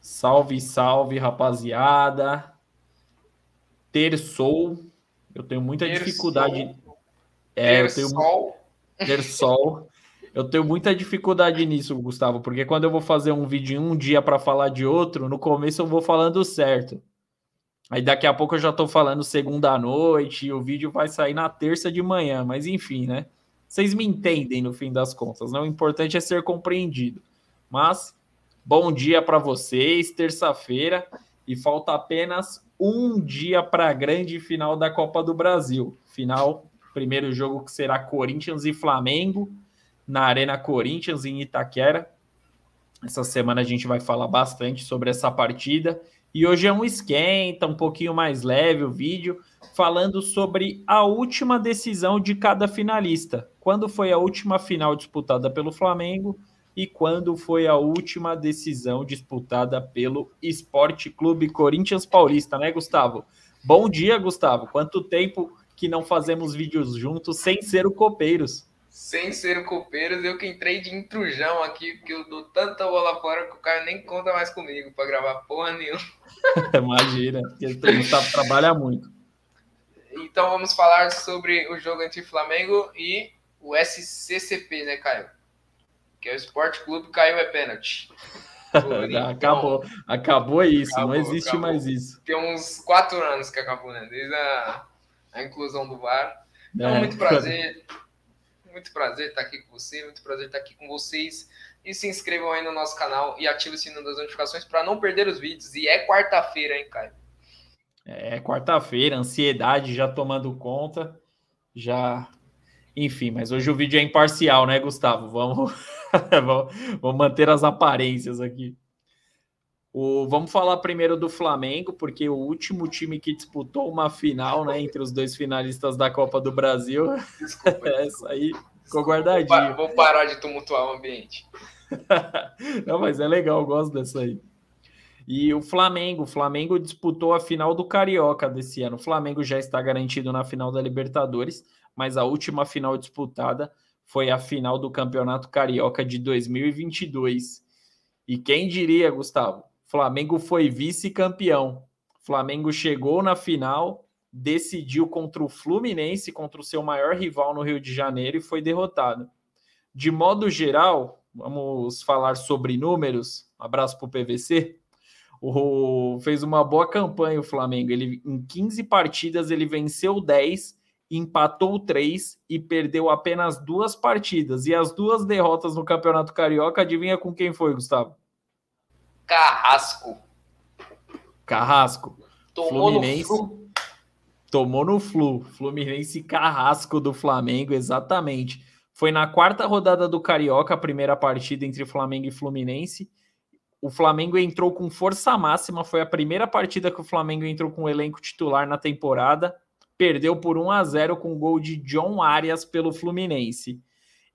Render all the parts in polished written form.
Salve, salve, rapaziada. Terçou. Eu tenho muita dificuldade. Terçol. Eu tenho muita dificuldade nisso, Gustavo, porque quando eu vou fazer um vídeo em um dia para falar de outro, no começo eu vou falando certo. Aí daqui a pouco eu já estou falando segunda à noite e o vídeo vai sair na terça de manhã, mas enfim, né? Vocês me entendem no fim das contas, né? O importante é ser compreendido. Mas bom dia para vocês, terça-feira, e falta apenas um dia para a grande final da Copa do Brasil. Final, primeiro jogo que será Corinthians e Flamengo, na Arena Corinthians, em Itaquera. Essa semana a gente vai falar bastante sobre essa partida. E hoje é um esquenta, um pouquinho mais leve o vídeo, falando sobre a última decisão de cada finalista. Quando foi a última final disputada pelo Flamengo e quando foi a última decisão disputada pelo Esporte Clube Corinthians Paulista, né, Gustavo? Bom dia, Gustavo. Quanto tempo que não fazemos vídeos juntos sem ser o Copeiros? Sem ser o Copeiros, eu que entrei de intrujão aqui, porque eu dou tanta bola fora que o cara nem conta mais comigo para gravar porra nenhuma. Imagina, porque o Gustavo trabalha muito. Então vamos falar sobre o jogo entre Flamengo e o SCCP, né, Caio? Que é o Esporte Clube Caio é Pênalti. Acabou isso, não existe mais isso. Tem uns 4 anos que acabou, né? Desde a inclusão do VAR. Então, muito prazer. Muito prazer estar aqui com você, muito prazer estar aqui com vocês. E se inscrevam aí no nosso canal e ativem o sino das notificações para não perder os vídeos. E é quarta-feira, hein, Caio? É quarta-feira, ansiedade já tomando conta. Já. Enfim, mas hoje o vídeo é imparcial, né, Gustavo? Vamos manter as aparências aqui. Vamos falar primeiro do Flamengo, porque o último time que disputou uma final, né, entre os dois finalistas da Copa do Brasil. Desculpa. Essa aí ficou guardadinha. Vou parar de tumultuar o ambiente. Não, mas é legal, eu gosto dessa aí. E o Flamengo disputou a final do Carioca desse ano. O Flamengo já está garantido na final da Libertadores, mas a última final disputada foi a final do Campeonato Carioca de 2022. E quem diria, Gustavo? Flamengo foi vice-campeão. Flamengo chegou na final, decidiu contra o Fluminense, contra o seu maior rival no Rio de Janeiro, e foi derrotado. De modo geral, vamos falar sobre números. Um abraço para o PVC. Fez uma boa campanha o Flamengo. Ele, em 15 partidas, ele venceu 10, empatou 3 e perdeu apenas 2 partidas. E as 2 derrotas no Campeonato Carioca, adivinha com quem foi, Gustavo? Carrasco. Tomou no Flu. Fluminense Carrasco do Flamengo, exatamente. Foi na 4ª rodada do Carioca, a primeira partida entre Flamengo e Fluminense. O Flamengo entrou com força máxima, foi a primeira partida que o Flamengo entrou com o elenco titular na temporada, perdeu por 1-0 com o gol de John Arias pelo Fluminense.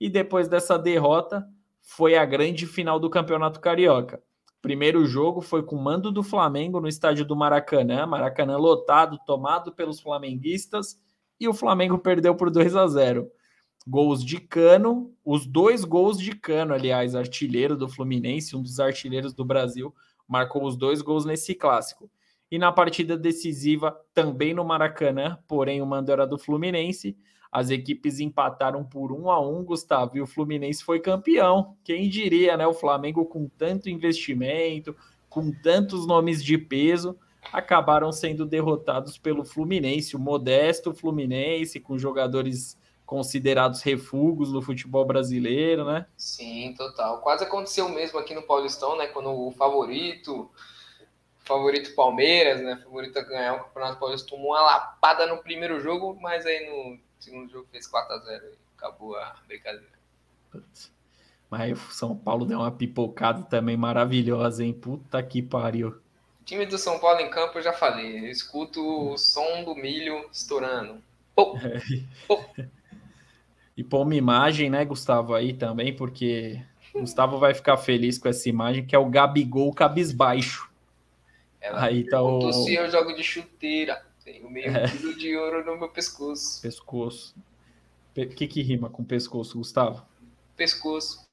E depois dessa derrota, foi a grande final do Campeonato Carioca. Primeiro jogo foi com o mando do Flamengo no estádio do Maracanã, Maracanã lotado, tomado pelos flamenguistas, e o Flamengo perdeu por 2-0. Gols de Cano, os 2 gols de Cano, aliás, artilheiro do Fluminense, um dos artilheiros do Brasil, marcou os 2 gols nesse clássico. E na partida decisiva, também no Maracanã, porém o mando era do Fluminense, as equipes empataram por 1-1, Gustavo, e o Fluminense foi campeão. Quem diria, né? O Flamengo com tanto investimento, com tantos nomes de peso, acabaram sendo derrotados pelo Fluminense, o modesto Fluminense, com jogadores considerados refugos no futebol brasileiro, né? Sim, total. Quase aconteceu o mesmo aqui no Paulistão, né? Quando o favorito Palmeiras, né? Favorito a ganhar o Campeonato Paulista, tomou uma lapada no primeiro jogo, mas aí no segundo jogo fez 4-0 e acabou a brincadeira. Mas o São Paulo deu uma pipocada também maravilhosa, hein? Puta que pariu. O time do São Paulo em campo, eu já falei. Eu escuto o som do milho estourando. Pô, pô. E pôr uma imagem, né, Gustavo, aí também, porque Gustavo vai ficar feliz com essa imagem, que é o Gabigol cabisbaixo. Ela aí tá o... se eu jogo de chuteira, tenho meio quilo de ouro no meu pescoço. Pescoço. O que rima com pescoço, Gustavo? Pescoço.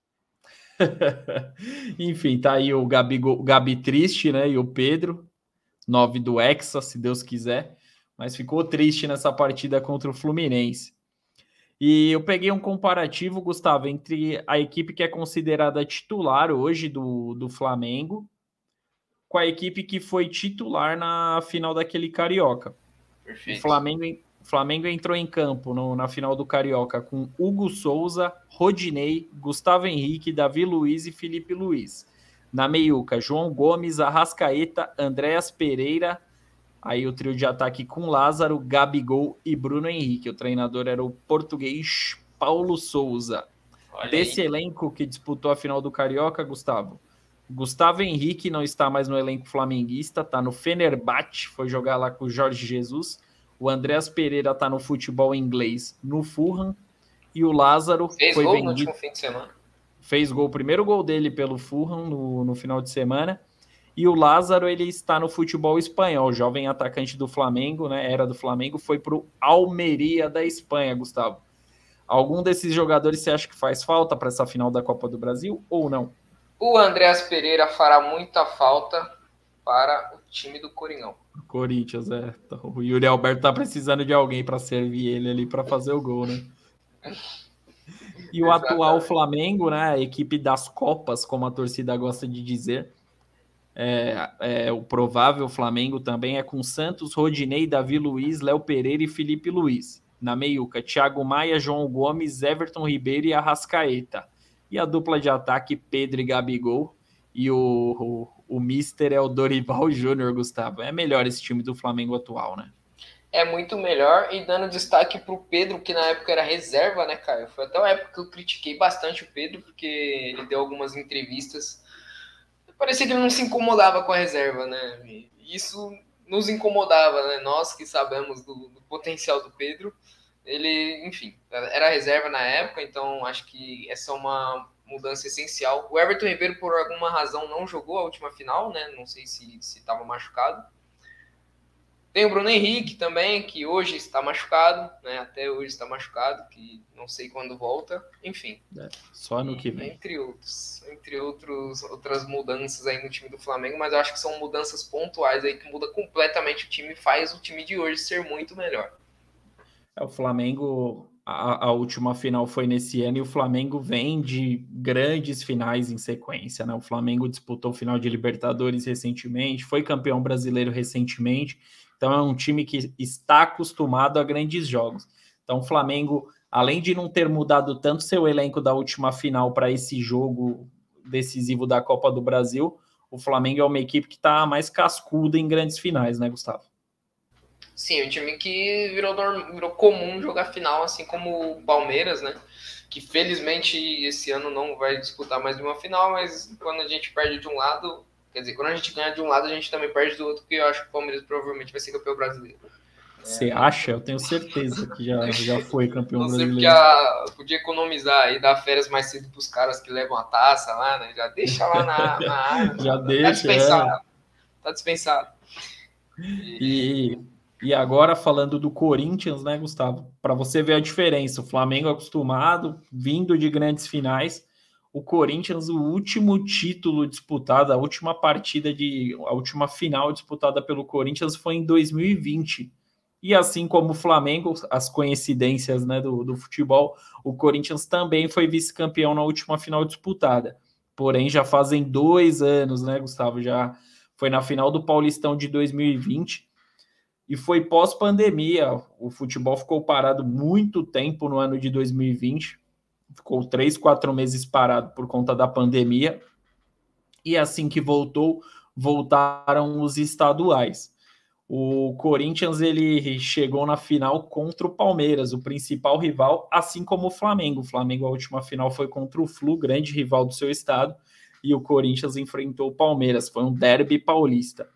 Enfim, tá aí o Gabigol, o Gabi triste, né? E o Pedro, 9 do Hexa, se Deus quiser. Mas ficou triste nessa partida contra o Fluminense. E eu peguei um comparativo, Gustavo, entre a equipe que é considerada titular hoje do Flamengo com a equipe que foi titular na final daquele Carioca. Perfeito. O Flamengo entrou em campo na final do Carioca com Hugo Souza, Rodinei, Gustavo Henrique, Davi Luiz e Felipe Luiz. Na meiuca, João Gomes, Arrascaeta, Andréas Pereira. Aí o trio de ataque com Lázaro, Gabigol e Bruno Henrique. O treinador era o português Paulo Souza. Olha desse aí. Elenco que disputou a final do Carioca, Gustavo Henrique não está mais no elenco flamenguista, está no Fenerbahçe, foi jogar lá com o Jorge Jesus. O Andréas Pereira está no futebol inglês, no Fulham. E o Lázaro fez foi gol vendido. No último fim de semana. Fez gol, o primeiro gol dele pelo Fulham no final de semana. E o Lázaro, ele está no futebol espanhol, jovem atacante do Flamengo, né? Era do Flamengo, foi para o Almeria da Espanha, Gustavo. Algum desses jogadores você acha que faz falta para essa final da Copa do Brasil ou não? O Andréas Pereira fará muita falta para o time do Coringão. Corinthians, O Yuri Alberto tá precisando de alguém para servir ele ali para fazer o gol, né? E o atual Flamengo, né? A equipe das Copas, como a torcida gosta de dizer. O provável Flamengo também é com Santos, Rodinei, Davi Luiz, Léo Pereira e Felipe Luiz. Na meiuca, Thiago Maia, João Gomes, Everton Ribeiro e Arrascaeta. E a dupla de ataque, Pedro e Gabigol. E o Mister é o Dorival Júnior, Gustavo. É melhor esse time do Flamengo atual, né? É muito melhor. E dando destaque para o Pedro, que na época era reserva, né, Caio? Foi até uma época que eu critiquei bastante o Pedro, porque ele deu algumas entrevistas. Parecia que ele não se incomodava com a reserva, né? E isso nos incomodava, né? Nós que sabemos do potencial do Pedro. Ele, enfim, era reserva na época, então acho que essa é uma mudança essencial. O Everton Ribeiro, por alguma razão, não jogou a última final, né? Não sei se estava machucado. Tem o Bruno Henrique também, que hoje está machucado, né? Até hoje está machucado, que não sei quando volta. Enfim. Só ano que vem. Entre outras mudanças aí no time do Flamengo, mas eu acho que são mudanças pontuais aí que muda completamente o time e faz o time de hoje ser muito melhor. O Flamengo, a última final foi nesse ano e o Flamengo vem de grandes finais em sequência, né? O Flamengo disputou o final de Libertadores recentemente, foi campeão brasileiro recentemente. Então é um time que está acostumado a grandes jogos. Então o Flamengo, além de não ter mudado tanto seu elenco da última final para esse jogo decisivo da Copa do Brasil, o Flamengo é uma equipe que está mais cascuda em grandes finais, né, Gustavo? Sim, um time que virou comum jogar final, assim como o Palmeiras, né? Que felizmente esse ano não vai disputar mais de uma final, mas quando a gente perde de um lado... Quer dizer, quando a gente ganha de um lado, a gente também perde do outro, porque eu acho que o Palmeiras provavelmente vai ser campeão brasileiro. Você acha? Eu tenho certeza que já foi campeão brasileiro. Já podia economizar e dar férias mais cedo para os caras que levam a taça lá, né? Já deixa lá na área. Já deixa, tá dispensado. Tá dispensado. E agora, falando do Corinthians, né, Gustavo? Para você ver a diferença, o Flamengo acostumado, vindo de grandes finais... O Corinthians, o último título disputado, a última final disputada pelo Corinthians foi em 2020. E assim como o Flamengo, as coincidências, né, do futebol, o Corinthians também foi vice-campeão na última final disputada. Porém, já fazem 2 anos, né, Gustavo? Já foi na final do Paulistão de 2020 e foi pós-pandemia. O futebol ficou parado muito tempo no ano de 2020. Ficou 3, 4 meses parado por conta da pandemia. E assim que voltaram os estaduais. O Corinthians, ele chegou na final contra o Palmeiras, o principal rival, assim como o Flamengo. O Flamengo, a última final foi contra o Flu, grande rival do seu estado, e o Corinthians enfrentou o Palmeiras. Foi um derby paulista.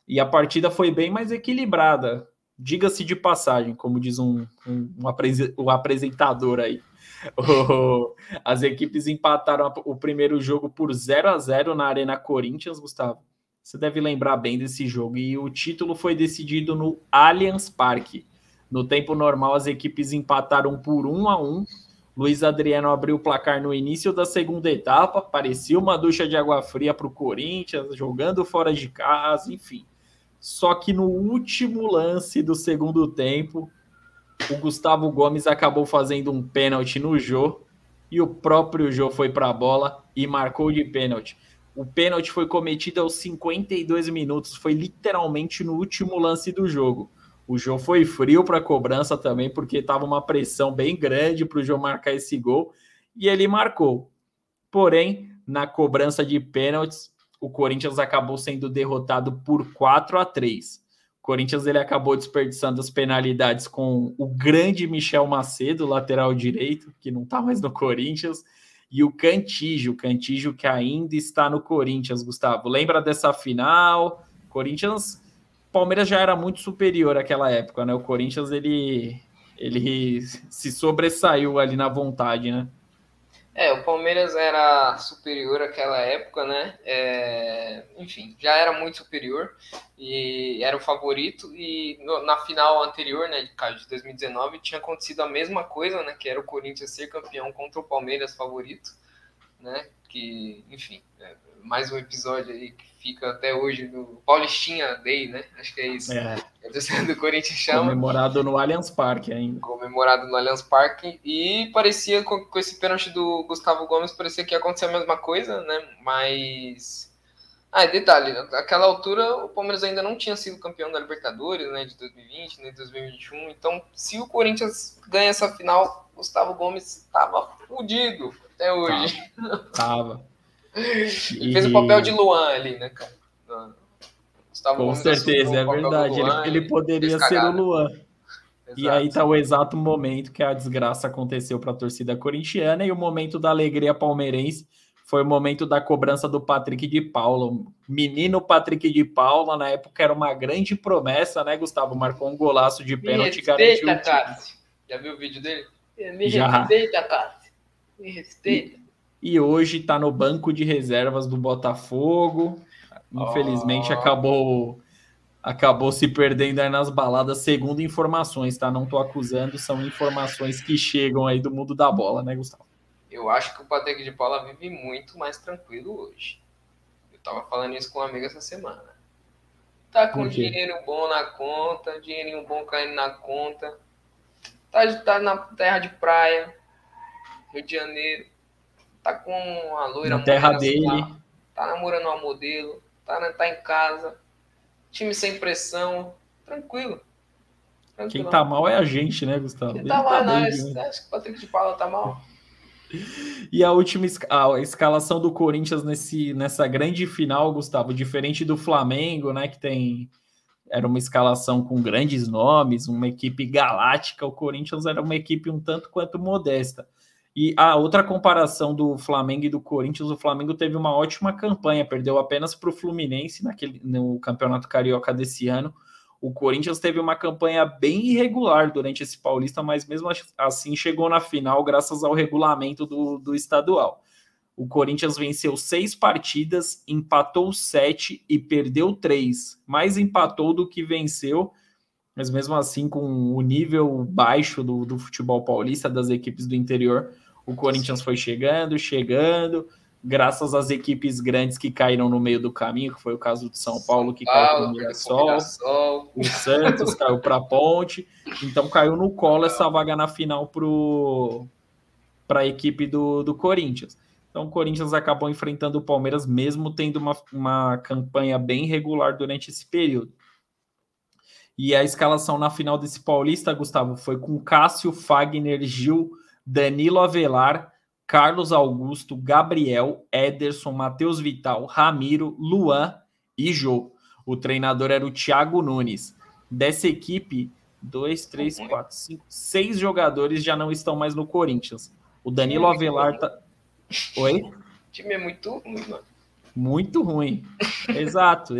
E a partida foi bem mais equilibrada. Diga-se de passagem, como diz um apresentador aí. As equipes empataram o primeiro jogo por 0-0 na Arena Corinthians, Gustavo. Você deve lembrar bem desse jogo. E o título foi decidido no Allianz Parque. No tempo normal, as equipes empataram por 1-1. Luiz Adriano abriu o placar no início da segunda etapa. Parecia uma ducha de água fria para o Corinthians, jogando fora de casa, enfim. Só que no último lance do segundo tempo, o Gustavo Gomes acabou fazendo um pênalti no Jô. E o próprio Jô foi para a bola e marcou de pênalti. O pênalti foi cometido aos 52 minutos, foi literalmente no último lance do jogo. O Jô foi frio para a cobrança também, porque estava uma pressão bem grande para o Jô marcar esse gol, e ele marcou. Porém, na cobrança de pênaltis, o Corinthians acabou sendo derrotado por 4-3. O Corinthians ele acabou desperdiçando as penalidades com o grande Michel Macedo, lateral direito, que não está mais no Corinthians, e o Cantillo que ainda está no Corinthians, Gustavo. Lembra dessa final? Corinthians, Palmeiras já era muito superior naquela época, né? O Corinthians, ele se sobressaiu ali na vontade, né? O Palmeiras era superior àquela época, né? Enfim, já era muito superior e era o favorito. E na final anterior, né, de 2019, tinha acontecido a mesma coisa, né? Que era o Corinthians ser campeão contra o Palmeiras favorito, né? Que, enfim, mais um episódio aí que fica até hoje no Paulistinha Day, né? Acho que é isso. A torcida do Corinthians chama. Comemorado no Allianz Parque ainda. Comemorado no Allianz Parque. E parecia, com esse pênalti do Gustavo Gomes, parecia que ia acontecer a mesma coisa, né? Mas... detalhe, naquela altura o Palmeiras ainda não tinha sido campeão da Libertadores, né? De 2020, nem de 2021. Então, se o Corinthians ganha essa final, Gustavo Gomes estava fudido até hoje. Tava. Ele fez o papel de Luan ali, né, cara? Gustavo Com Gomes certeza, é verdade. Ele poderia ser o Luan. Exato. E aí tá o exato momento que a desgraça aconteceu para a torcida corintiana, e o momento da alegria palmeirense foi o momento da cobrança do Patrick de Paula. O menino Patrick de Paula, na época, era uma grande promessa, né, Gustavo? Marcou um golaço de pênalti e garantiu o título. Já viu o vídeo dele? Me respeita, Cássio. Me respeita. E hoje está no banco de reservas do Botafogo. Infelizmente acabou se perdendo aí nas baladas, segundo informações, tá? Não tô acusando, são informações que chegam aí do mundo da bola, né, Gustavo? Eu acho que o Patrick de Paula vive muito mais tranquilo hoje. Eu tava falando isso com um amigo essa semana. Tá com dinheiro bom na conta, dinheirinho bom caindo na conta. Tá na terra de praia, Rio de Janeiro. Tá com a loira na terra dele. Tá namorando uma modelo. Tá em casa. Time sem pressão. Tranquilo. Quem tá mal é a gente, né, Gustavo? Quem tá mal, acho que o Patrick de Paula tá mal. E a última escalação do Corinthians nessa grande final, Gustavo, diferente do Flamengo, né, que era uma escalação com grandes nomes, uma equipe galáctica, o Corinthians era uma equipe um tanto quanto modesta. E a outra comparação do Flamengo e do Corinthians, o Flamengo teve uma ótima campanha, perdeu apenas para o Fluminense no Campeonato Carioca desse ano. O Corinthians teve uma campanha bem irregular durante esse Paulista, mas mesmo assim chegou na final graças ao regulamento do estadual. O Corinthians venceu 6 partidas, empatou 7 e perdeu 3. Mais empatou do que venceu, mas mesmo assim com o nível baixo do futebol paulista, das equipes do interior, o Corinthians foi chegando, graças às equipes grandes que caíram no meio do caminho, que foi o caso do São Paulo, que caiu para o Mirassol, o Santos caiu para a Ponte, então caiu no colo essa vaga na final para a equipe do Corinthians. Então o Corinthians acabou enfrentando o Palmeiras, mesmo tendo uma campanha bem regular durante esse período. E a escalação na final desse Paulista, Gustavo, foi com Cássio, Fagner, Gil, Danilo Avelar, Carlos Augusto, Gabriel, Ederson, Matheus Vital, Ramiro, Luan e Jô. O treinador era o Thiago Nunes. Dessa equipe, 6 jogadores já não estão mais no Corinthians. O Danilo Avelar tá... Oi? O time é muito ruim, mano. Muito ruim. Exato.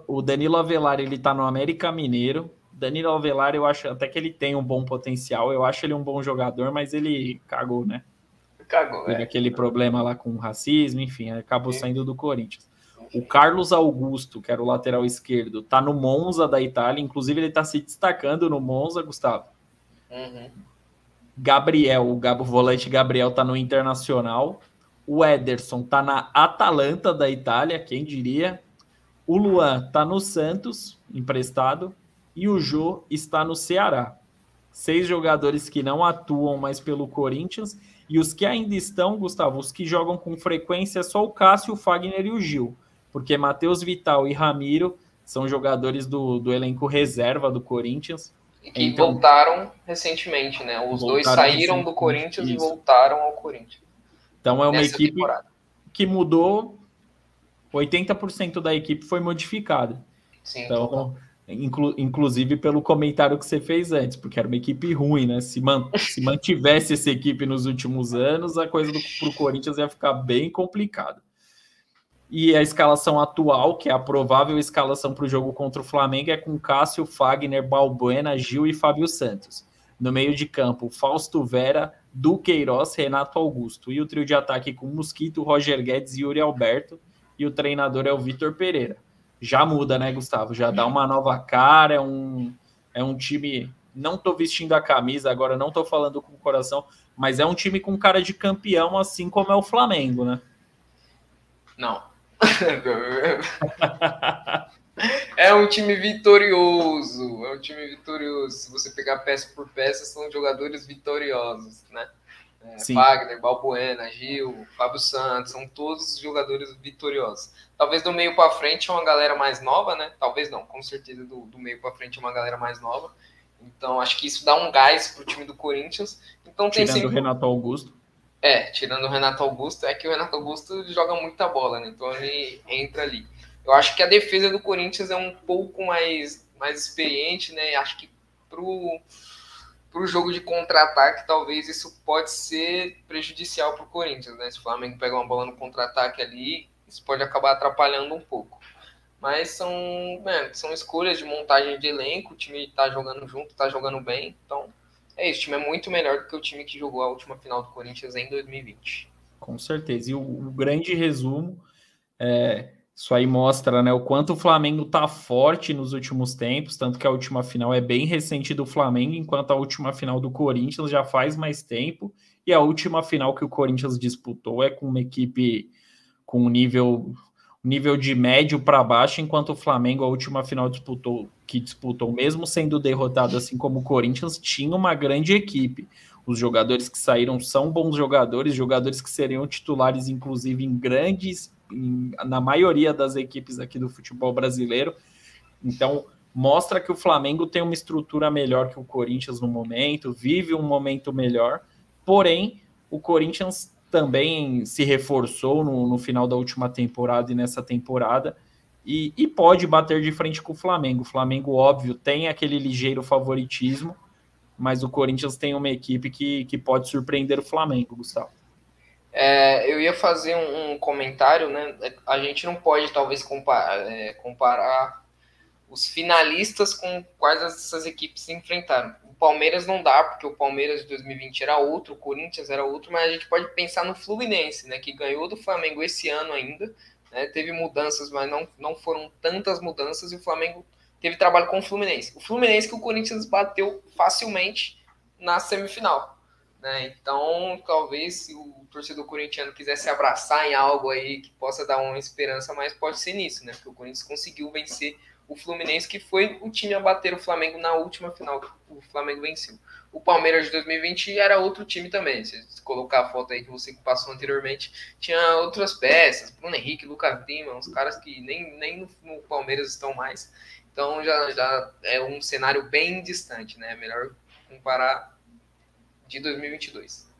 O Danilo Avelar, ele tá no América Mineiro. Danilo Avelar, eu acho até que ele tem um bom potencial, eu acho ele um bom jogador, mas ele cagou, né? Cagou, Teve aquele problema lá com o racismo, enfim, acabou saindo do Corinthians. O Carlos Augusto, que era o lateral esquerdo, tá no Monza da Itália, inclusive ele tá se destacando no Monza, Gustavo. Gabriel, o volante Gabriel tá no Internacional. O Ederson tá na Atalanta da Itália, quem diria. O Luan tá no Santos, emprestado. E o Jô está no Ceará. 6 jogadores que não atuam mais pelo Corinthians. E os que ainda estão, Gustavo, os que jogam com frequência é só o Cássio, o Fagner e o Gil. Porque Matheus Vital e Ramiro são jogadores do elenco reserva do Corinthians. E que voltaram recentemente, né? Os dois saíram do Corinthians e voltaram ao Corinthians. Então é uma equipe que mudou, 80% da equipe foi modificada. Sim, então, inclusive pelo comentário que você fez antes, porque era uma equipe ruim, né? Se mantivesse essa equipe nos últimos anos, a coisa pro Corinthians ia ficar bem complicada. E a escalação atual, que é a provável escalação para o jogo contra o Flamengo, é com Cássio, Fagner, Balbuena, Gil e Fábio Santos. No meio de campo, Fausto Vera, Duqueiroz, Renato Augusto. E o trio de ataque com Mosquito, Roger Guedes e Yuri Alberto. E o treinador é o Vitor Pereira. Já muda, né, Gustavo? Já dá uma nova cara, é um time... Não tô vestindo a camisa, agora não tô falando com o coração, mas é um time com cara de campeão, assim como é o Flamengo, né? Não. É um time vitorioso. Se você pegar peça por peça, são jogadores vitoriosos, né? Fagner, Balbuena, Gil, Fábio Santos, são todos jogadores vitoriosos. Talvez do meio para frente é uma galera mais nova, né? Talvez não, com certeza do meio para frente é uma galera mais nova. Então acho que isso dá um gás pro time do Corinthians. Então tem tirando o Renato Augusto. Tirando o Renato Augusto, é que o Renato Augusto joga muita bola, né? Então ele entra ali. Eu acho que a defesa do Corinthians é um pouco mais experiente, né? Acho que pro jogo de contra-ataque, talvez isso pode ser prejudicial pro Corinthians, né? Se o Flamengo pegar uma bola no contra-ataque ali, isso pode acabar atrapalhando um pouco. Mas são escolhas de montagem de elenco, o time tá jogando junto, tá jogando bem, então... É isso, o time é muito melhor do que o time que jogou a última final do Corinthians em 2020. Com certeza. E o grande resumo, isso aí mostra, né, o quanto o Flamengo tá forte nos últimos tempos, tanto que a última final é bem recente do Flamengo, enquanto a última final do Corinthians já faz mais tempo, e a última final que o Corinthians disputou é com uma equipe com um nível de médio para baixo, enquanto o Flamengo, a última final disputou, mesmo sendo derrotado assim como o Corinthians, tinha uma grande equipe. Os jogadores que saíram são bons jogadores que seriam titulares, inclusive, na maioria das equipes aqui do futebol brasileiro. Então, mostra que o Flamengo tem uma estrutura melhor que o Corinthians no momento, vive um momento melhor, porém, o Corinthians também se reforçou no final da última temporada e nessa temporada, e pode bater de frente com o Flamengo. O Flamengo, óbvio, tem aquele ligeiro favoritismo, mas o Corinthians tem uma equipe que pode surpreender o Flamengo, Gustavo. Eu ia fazer um comentário, né? A gente não pode, talvez, comparar os finalistas com quais essas equipes se enfrentaram. O Palmeiras não dá, porque o Palmeiras de 2020 era outro, o Corinthians era outro, mas a gente pode pensar no Fluminense, né, que ganhou do Flamengo esse ano ainda, né, teve mudanças, mas não foram tantas mudanças, e o Flamengo teve trabalho com o Fluminense. O Fluminense que o Corinthians bateu facilmente na semifinal, né? Então, talvez se o torcedor corintiano quiser se abraçar em algo aí que possa dar uma esperança, mas pode ser nisso, né? Porque o Corinthians conseguiu vencer o Fluminense, que foi o time a bater o Flamengo na última final que o Flamengo venceu. O Palmeiras de 2020 era outro time também. Se colocar a foto aí que você passou anteriormente, tinha outras peças, Bruno Henrique, Lucas Lima, uns caras que nem no Palmeiras estão mais. Então já é um cenário bem distante, né? É melhor comparar de 2022.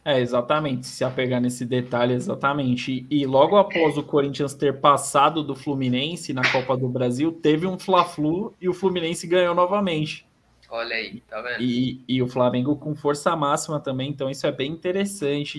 Exatamente, se apegar nesse detalhe, exatamente. E logo após o Corinthians ter passado do Fluminense na Copa do Brasil, teve um Fla-Flu e o Fluminense ganhou novamente. Olha aí, tá vendo? E o Flamengo com força máxima também, então isso é bem interessante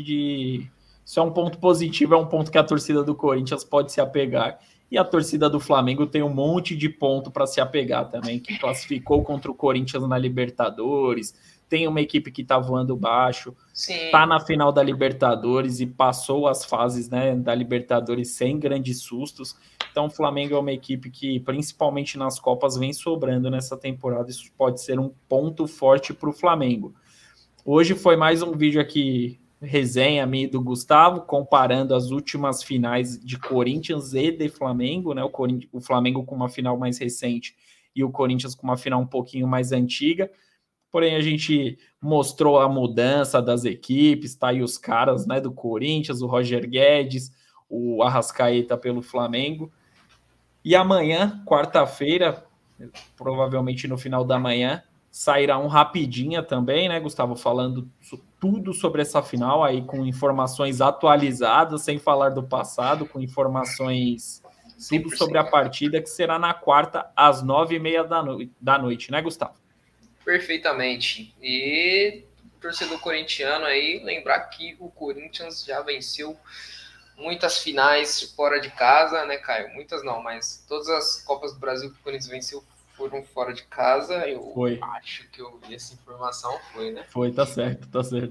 Isso é um ponto positivo, é um ponto que a torcida do Corinthians pode se apegar. E a torcida do Flamengo tem um monte de ponto para se apegar também, que classificou contra o Corinthians na Libertadores, tem uma equipe que está voando baixo, está na final da Libertadores e passou as fases, né, da Libertadores sem grandes sustos. Então o Flamengo é uma equipe que, principalmente nas Copas, vem sobrando nessa temporada. Isso pode ser um ponto forte para o Flamengo. Hoje foi mais um vídeo aqui, resenha minha e do Gustavo, comparando as últimas finais de Corinthians e de Flamengo, né? O Flamengo com uma final mais recente e o Corinthians com uma final um pouquinho mais antiga. Porém, a gente mostrou a mudança das equipes, tá aí os caras, né, do Corinthians, o Roger Guedes, o Arrascaeta pelo Flamengo. E amanhã, quarta-feira, provavelmente no final da manhã, sairá um rapidinha também, né, Gustavo, falando tudo sobre essa final, aí com informações atualizadas, sem falar do passado, com informações, tudo sobre a partida, que será na quarta, às 9h30 da noite, né, Gustavo? Perfeitamente. E torcedor corintiano aí, lembrar que o Corinthians já venceu muitas finais fora de casa, né, Caio? Muitas não, mas todas as Copas do Brasil que o Corinthians venceu foram fora de casa. Eu acho que eu vi essa informação, né? Foi, tá certo.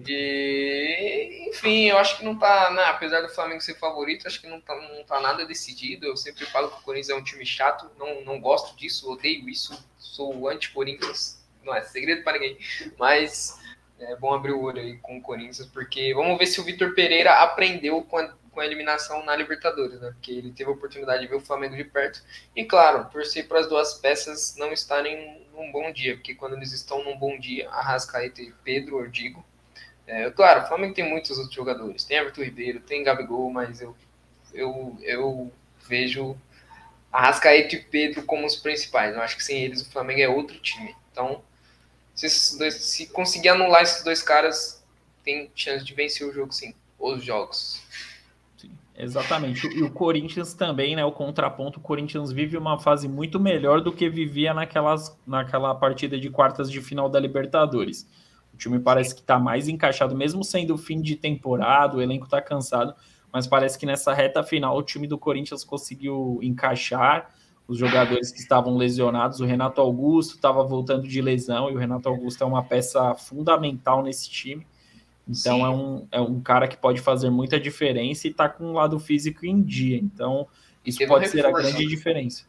E, enfim, eu acho que não tá, né, apesar do Flamengo ser favorito, acho que não tá nada decidido. Eu sempre falo que o Corinthians é um time chato, não gosto disso, odeio isso, sou anti-Corinthians, não é segredo para ninguém, mas é bom abrir o olho aí com o Corinthians, porque vamos ver se o Vitor Pereira aprendeu com a eliminação na Libertadores, né? Porque ele teve a oportunidade de ver o Flamengo de perto. E, claro, torcer para as duas peças não estarem num bom dia, porque quando eles estão num bom dia, Arrascaeta e Pedro, eu digo. Claro, o Flamengo tem muitos outros jogadores. Tem Everton Ribeiro, tem Gabigol, mas eu vejo Arrascaeta e Pedro como os principais. Eu acho que sem eles o Flamengo é outro time. Então, se conseguir anular esses dois caras, tem chance de vencer o jogo, sim. Os jogos. Exatamente. E o Corinthians também, né? O contraponto, o Corinthians vive uma fase muito melhor do que vivia naquela partida de quartas de final da Libertadores. O time parece que está mais encaixado, mesmo sendo fim de temporada, o elenco está cansado, mas parece que nessa reta final o time do Corinthians conseguiu encaixar os jogadores que estavam lesionados. O Renato Augusto estava voltando de lesão, e o Renato Augusto é uma peça fundamental nesse time. Então é um cara que pode fazer muita diferença e está com um lado físico em dia. Então isso pode ser a grande diferença.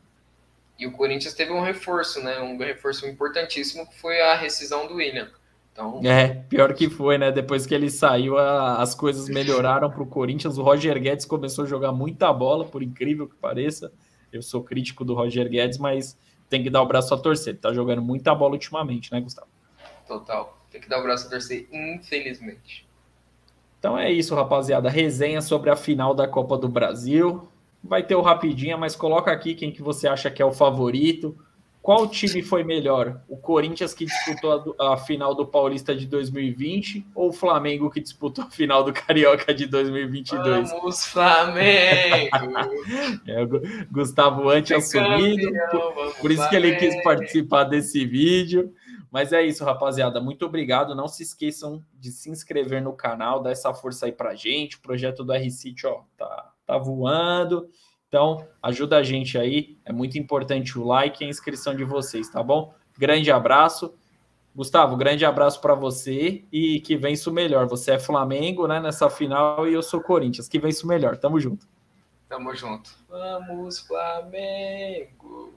E o Corinthians teve um reforço, né? Um reforço importantíssimo, que foi a rescisão do William. Então... pior que foi, né? Depois que ele saiu, as coisas melhoraram para o Corinthians. O Roger Guedes começou a jogar muita bola, por incrível que pareça. Eu sou crítico do Roger Guedes, mas tem que dar o braço a torcer. Ele tá jogando muita bola ultimamente, né, Gustavo? Total. Tem que dar o braço a torcer, infelizmente. Então é isso, rapaziada. Resenha sobre a final da Copa do Brasil. Vai ter o rapidinho, mas coloca aqui quem que você acha que é o favorito. Qual time foi melhor? O Corinthians, que disputou a final do Paulista de 2020, ou o Flamengo, que disputou a final do Carioca de 2022? Vamos, Flamengo! O Gustavo anti-assumido, por isso que ele quis participar desse vídeo. Mas é isso, rapaziada. Muito obrigado. Não se esqueçam de se inscrever no canal, dar essa força aí pra gente. O projeto do R-City, tá voando. Então, ajuda a gente aí. É muito importante o like e a inscrição de vocês, tá bom? Grande abraço. Gustavo, grande abraço para você e que vença o melhor. Você é Flamengo, né, nessa final, e eu sou Corinthians. Que vença o melhor. Tamo junto. Tamo junto. Vamos, Flamengo!